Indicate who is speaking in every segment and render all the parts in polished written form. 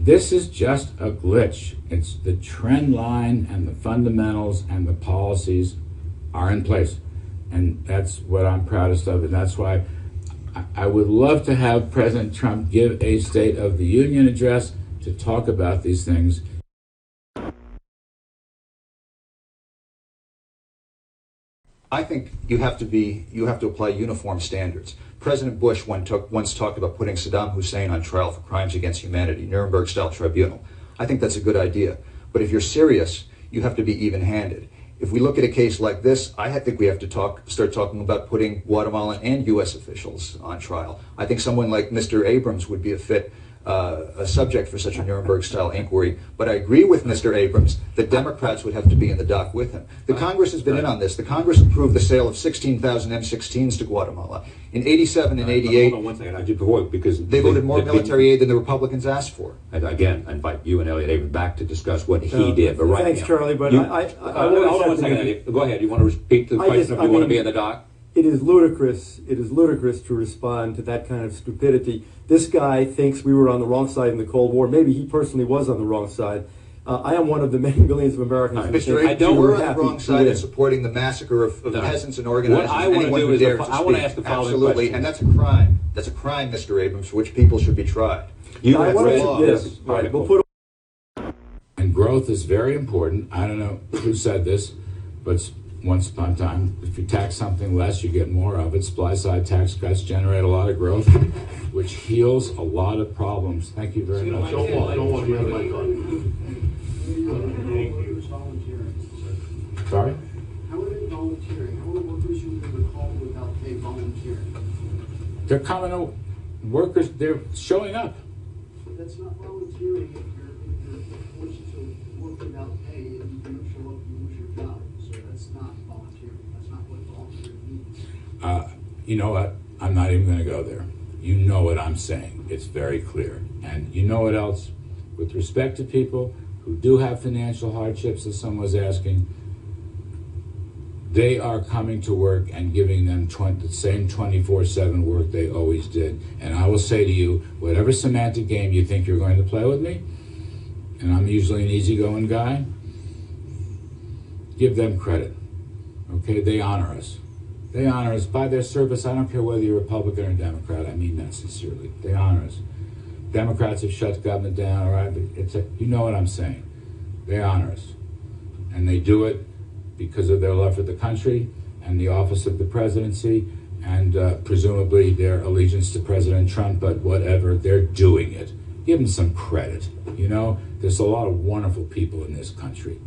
Speaker 1: This is just a glitch. It's the trend line and the fundamentals and the policies are in place. And that's what I'm proudest of. And that's why I would love to have President Trump give a State of the Union address to talk about these things.
Speaker 2: I think you have to apply uniform standards. President Bush once talked about putting Saddam Hussein on trial for crimes against humanity, Nuremberg-style tribunal. I think that's a good idea. But if you're serious, you have to be even-handed. If we look at a case like this, I think we have to start talking about putting Guatemalan and U.S. officials on trial. I think someone like Mr. Abrams would be a subject for such a Nuremberg-style inquiry. But I agree with Mr. Abrams that Democrats would have to be in the dock with him. The Congress has been in on this. The Congress approved the sale of 16,000 M16s to Guatemala. In 87 and 88,
Speaker 3: hold on one second. I did before, because
Speaker 2: they voted more military aid than the Republicans asked for.
Speaker 3: And again, I invite you and Elliot Abrams back to discuss what he did. But right
Speaker 4: thanks,
Speaker 3: now,
Speaker 4: Charlie. But
Speaker 3: hold on one second, Elliot. Go ahead. You want to repeat the question? If you want to be in the dock?
Speaker 4: It is ludicrous. It is ludicrous to respond to that kind of stupidity. This guy thinks we were on the wrong side in the Cold War. Maybe he personally was on the wrong side. I am one of the many millions of Americans.
Speaker 2: Mr. Abrams, we're on the wrong side in supporting the massacre of peasants and organizers.
Speaker 3: What I want to do is I want to ask the following
Speaker 2: Absolutely,
Speaker 3: question.
Speaker 2: and that's a crime. That's a crime, Mr. Abrams, for which people should be tried.
Speaker 3: You
Speaker 4: I
Speaker 3: have
Speaker 4: want
Speaker 3: read
Speaker 4: to, yes,
Speaker 3: this
Speaker 4: right.
Speaker 3: article.
Speaker 4: We'll put
Speaker 1: And growth is very important. I don't know who said this, but once upon a time, if you tax something less, you get more of it. Supply-side tax cuts generate a lot of growth, which heals a lot of problems. Thank you very much.
Speaker 5: Don't want you to have a mic on.
Speaker 1: Sorry?
Speaker 5: How are they volunteering? How are workers who've been recalled without pay volunteering?
Speaker 1: They're coming out, workers, they're showing up.
Speaker 5: But that's not volunteering if you're forced to work without pay and you don't show up, you lose your job. So that's not volunteering. That's not what volunteering means.
Speaker 1: You know what? I'm not even going to go there. You know what I'm saying. It's very clear. And you know what else? With respect to people who do have financial hardships, as someone was asking, they are coming to work and giving them the same 24/7 work they always did. And I will say to you, whatever semantic game you think you're going to play with me, and I'm usually an easygoing guy, give them credit. Okay? They honor us. They honor us by their service. I don't care whether you're Republican or Democrat. I mean that sincerely. They honor us. Democrats have shut the government down, all right? But you know what I'm saying. They honor us. And they do it because of their love for the country and the office of the presidency and presumably their allegiance to President Trump, but whatever, they're doing it. Give them some credit. You know, there's a lot of wonderful people in this country.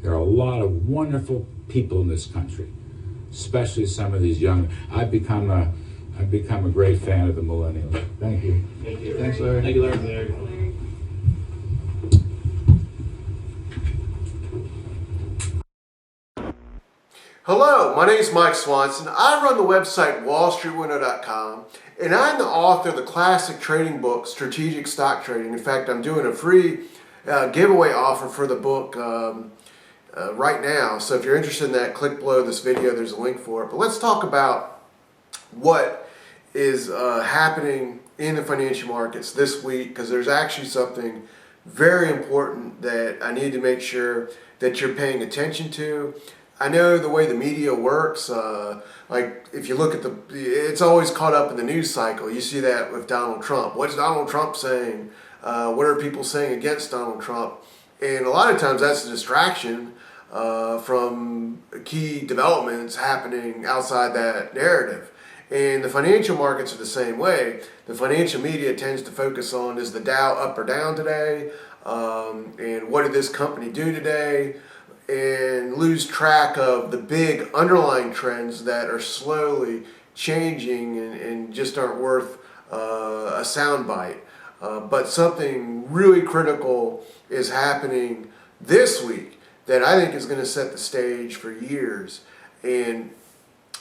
Speaker 1: There are a lot of wonderful people in this country, especially some of these young. I've become a great fan of the millennials. Thank you.
Speaker 5: Thank you.
Speaker 2: Thanks, Larry.
Speaker 5: Thank you, Larry.
Speaker 6: Hello, my name is Mike Swanson. I run the website wallstreetwindow.com, and I'm the author of the classic trading book, Strategic Stock Trading. In fact, I'm doing a free giveaway offer for the book right now. So if you're interested in that, click below this video. There's a link for it. But let's talk about what is happening in the financial markets this week, because there's actually something very important that I need to make sure that you're paying attention to. I know the way the media works, like if you look at it's always caught up in the news cycle. You see that with Donald Trump. What's Donald Trump saying? What are people saying against Donald Trump? And a lot of times that's a distraction from key developments happening outside that narrative. And the financial markets are the same way. The financial media tends to focus on, is the Dow up or down today? And what did this company do today? And lose track of the big underlying trends that are slowly changing and just aren't worth a soundbite. But something really critical is happening this week that I think is going to set the stage for years. And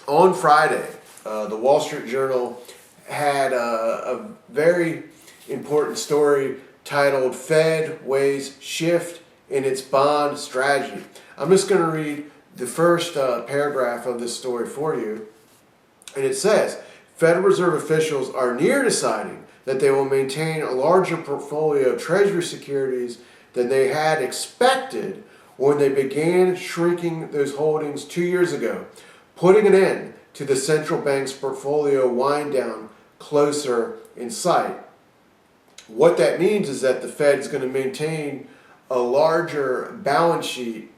Speaker 6: on Friday, the Wall Street Journal had a very important story titled "Fed Weighs Shift in its Bond Strategy." I'm just going to read the first paragraph of this story for you. And it says, Federal Reserve officials are near deciding that they will maintain a larger portfolio of Treasury securities than they had expected when they began shrinking those holdings 2 years ago, putting an end to the central bank's portfolio wind down closer in sight. What that means is that the Fed is going to maintain a larger balance sheet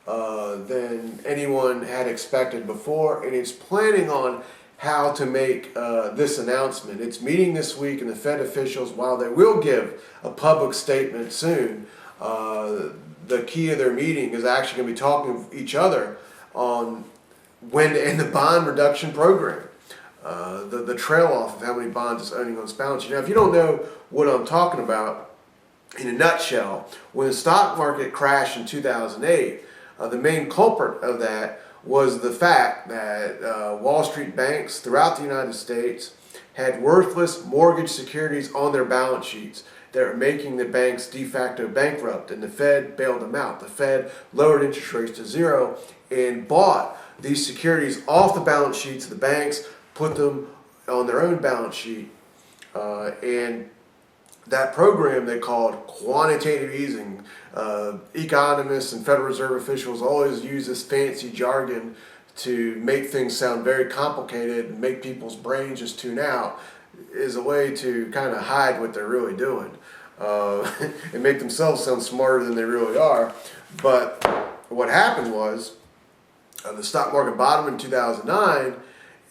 Speaker 6: than anyone had expected before, and it's planning on how to make this announcement. It's meeting this week, and the Fed officials, while they will give a public statement soon, the key of their meeting is actually going to be talking with each other on when to end the bond reduction program. The trail off of how many bonds it's owning on its balance sheet. Now, if you don't know what I'm talking about, in a nutshell, when the stock market crashed in 2008, the main culprit of that was the fact that Wall Street banks throughout the United States had worthless mortgage securities on their balance sheets that were making the banks de facto bankrupt, and the Fed bailed them out. The Fed lowered interest rates to zero and bought these securities off the balance sheets of the banks, put them on their own balance sheet, and that program they called quantitative easing. Economists and Federal Reserve officials always use this fancy jargon to make things sound very complicated and make people's brains just tune out, is a way to kind of hide what they're really doing and make themselves sound smarter than they really are. But what happened was the stock market bottomed in 2009,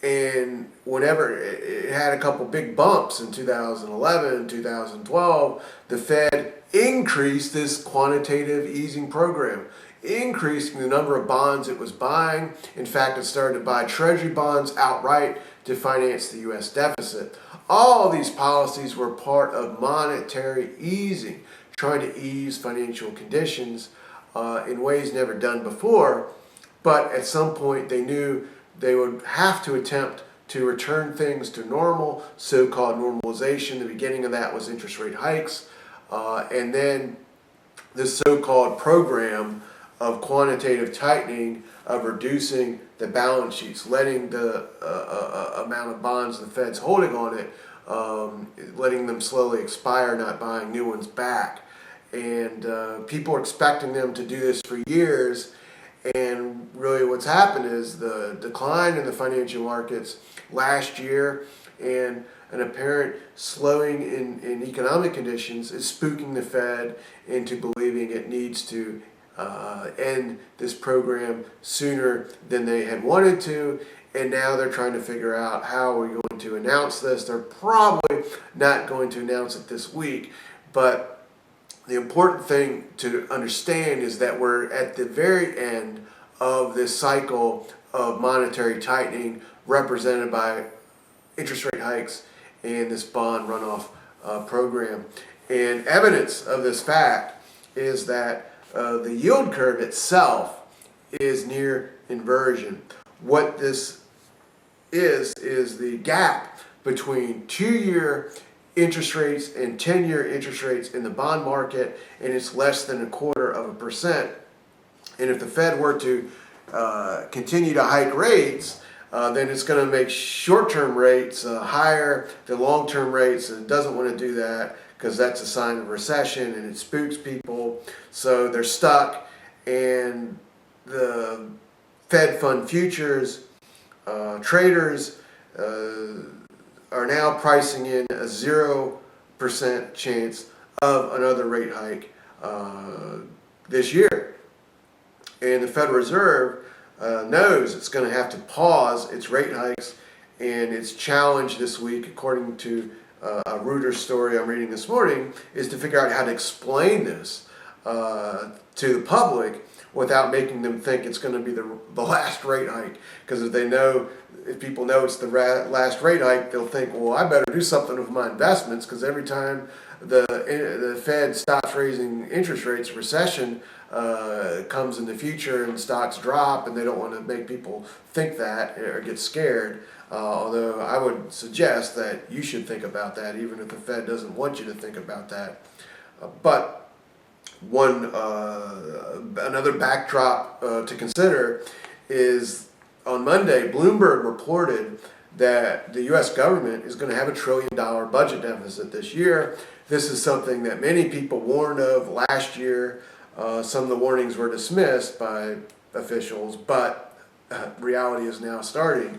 Speaker 6: and whenever it had a couple big bumps in 2011 and 2012, the Fed increased this quantitative easing program, increasing the number of bonds it was buying. In fact, it started to buy Treasury bonds outright to finance the U.S. deficit. All these policies were part of monetary easing, trying to ease financial conditions in ways never done before. But at some point, they knew they would have to attempt to return things to normal, so-called normalization. The beginning of that was interest rate hikes. And then this so-called program of quantitative tightening, of reducing the balance sheets, letting the amount of bonds the Fed's holding on it, letting them slowly expire, not buying new ones back. And people are expecting them to do this for years. And really what's happened is the decline in the financial markets last year and an apparent slowing in economic conditions is spooking the Fed into believing it needs to end this program sooner than they had wanted to. And now they're trying to figure out how are we going to announce this. They're probably not going to announce it this week, but the important thing to understand is that we're at the very end of this cycle of monetary tightening represented by interest rate hikes and this bond runoff program. And evidence of this fact is that the yield curve itself is near inversion. What this is the gap between 2-year interest rates and 10-year interest rates in the bond market, and it's less than 0.25%. And if the Fed were to continue to hike rates, then it's going to make short-term rates higher than long-term rates, and it doesn't want to do that because that's a sign of recession and it spooks people. So they're stuck, and the Fed fund futures traders are now pricing in a 0% chance of another rate hike this year. And the Federal Reserve knows it's going to have to pause its rate hikes, and its challenge this week, according to a Reuters story I'm reading this morning, is to figure out how to explain this to the public without making them think it's going to be the last rate hike. Because if people know it's the last rate hike, they'll think, well, I better do something with my investments, because every time the Fed stops raising interest rates, recession comes in the future and stocks drop, and they don't want to make people think that or get scared. Although I would suggest that you should think about that, even if the Fed doesn't want you to think about that. But another backdrop to consider is on Monday, Bloomberg reported that the U.S. government is going to have $1 trillion budget deficit this year. This is something that many people warned of last year. Some of the warnings were dismissed by officials, but reality is now starting.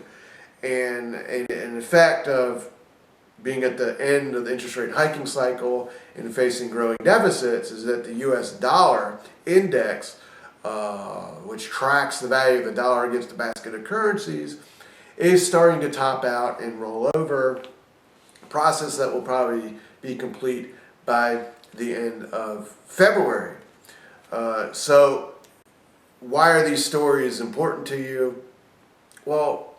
Speaker 6: And an effect of being at the end of the interest rate hiking cycle and facing growing deficits is that the U.S. dollar index, which tracks the value of the dollar against a basket of currencies, is starting to top out and roll over, a process that will probably be complete by the end of February. So why are these stories important to you? Well,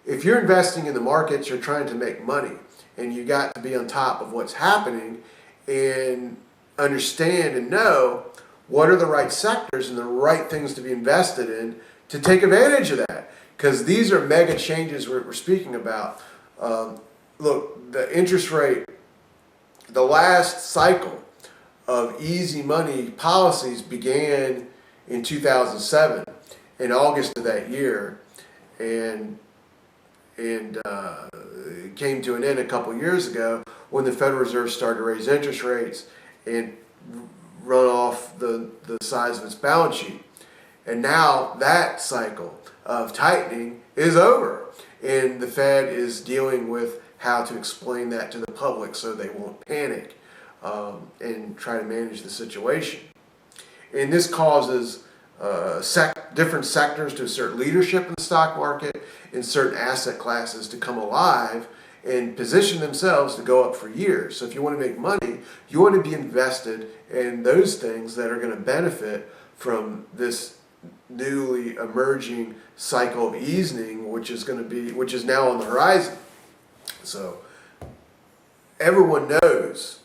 Speaker 6: if you're investing in the markets, you're trying to make money, and you got to be on top of what's happening and understand and know what are the right sectors and the right things to be invested in to take advantage of that. Because these are mega changes we're speaking about. Look, the interest rate, the last cycle of easy money policies began in 2007, in August of that year, and it came to an end a couple years ago when the Federal Reserve started to raise interest rates and run off the size of its balance sheet. And now that cycle of tightening is over, and the Fed is dealing with how to explain that to the public so they won't panic and try to manage the situation. And this causes different sectors to assert leadership in the stock market and certain asset classes to come alive and position themselves to go up for years. So if you want to make money, you want to be invested in those things that are going to benefit from this newly emerging cycle of easing, which is now on the horizon. So everyone knows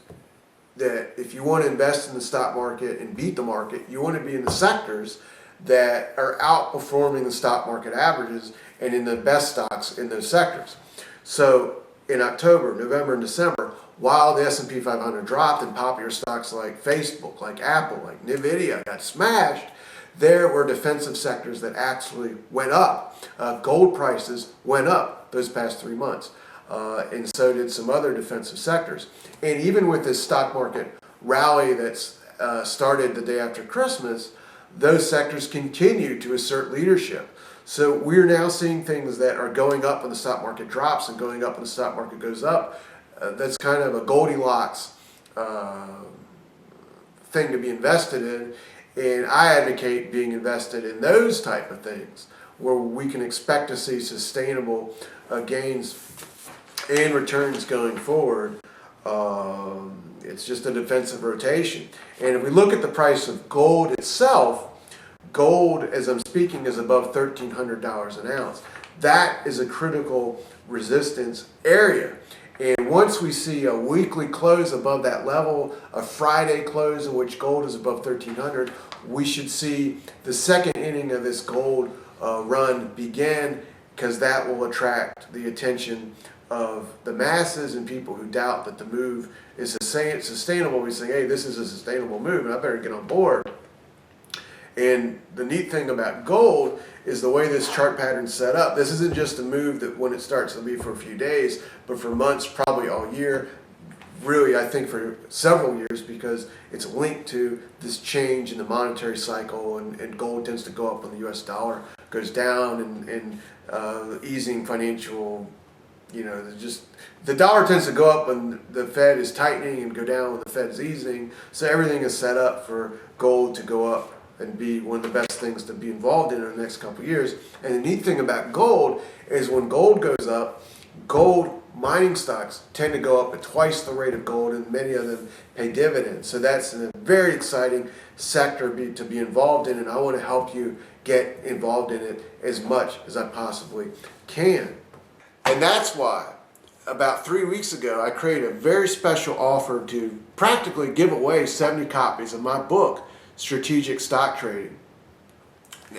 Speaker 6: that if you want to invest in the stock market and beat the market, you want to be in the sectors that are outperforming the stock market averages and in the best stocks in those sectors. So in October, November, and December, while the S&P 500 dropped and popular stocks like Facebook, like Apple, like Nvidia got smashed, there were defensive sectors that actually went up. Gold prices went up those past 3 months. And so did some other defensive sectors. And even with this stock market rally that's started the day after Christmas, those sectors continue to assert leadership. So we're now seeing things that are going up when the stock market drops and going up when the stock market goes up. That's kind of a Goldilocks thing to be invested in. And I advocate being invested in those type of things where we can expect to see sustainable gains and returns going forward. It's just a defensive rotation. And if we look at the price of gold itself, gold, as I'm speaking, is above $1,300 an ounce. That is a critical resistance area. And once we see a weekly close above that level, a Friday close in which gold is above 1,300, we should see the second inning of this gold run begin, because that will attract the attention of the masses and people who doubt that the move is sustainable. We say, hey, this is a sustainable move, and I better get on board. And the neat thing about gold is the way this chart pattern's set up. This isn't just a move that when it starts to be for a few days, but for months, probably all year. Really, I think for several years, because it's linked to this change in the monetary cycle, and gold tends to go up when the U.S. dollar goes down, and easing financial, just the dollar tends to go up when the Fed is tightening and go down when the Fed is easing. So everything is set up for gold to go up and be one of the best things to be involved in the next couple of years. And the neat thing about gold is when gold goes up, gold mining stocks tend to go up at twice the rate of gold, and many of them pay dividends. So that's a very exciting sector to be involved in, and I want to help you get involved in it as much as I possibly can. And that's why about 3 weeks ago I created a very special offer to practically give away 70 copies of my book, Strategic Stock Trading.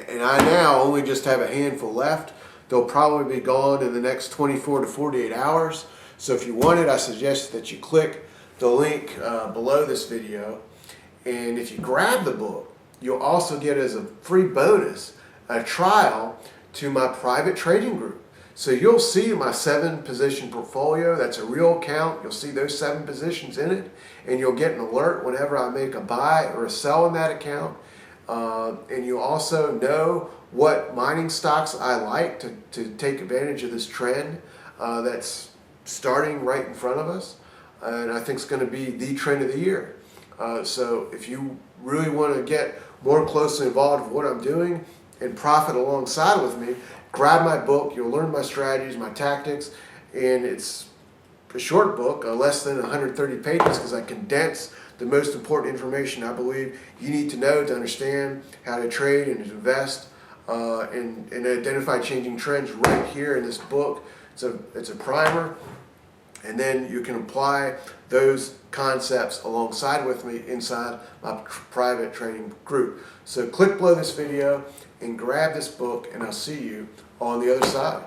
Speaker 6: And I now only just have a handful left. They'll probably be gone in the next 24 to 48 hours. So if you want it, I suggest that you click the link below this video. And if you grab the book, you'll also get as a free bonus a trial to my private trading group. So you'll see my 7-position portfolio. That's a real account. You'll see those 7 positions in it, and you'll get an alert whenever I make a buy or a sell in that account. And you also know what mining stocks I like to take advantage of this trend that's starting right in front of us. And I think it's going to be the trend of the year. So if you really want to get more closely involved with what I'm doing and profit alongside with me, grab my book. You'll learn my strategies, my tactics, and it's a short book, less than 130 pages, because I condense the most important information I believe you need to know to understand how to trade and to invest and identify changing trends right here in this book. It's a primer, and then you can apply those concepts alongside with me inside my private trading group. So click below this video and grab this book, and I'll see you on the other side.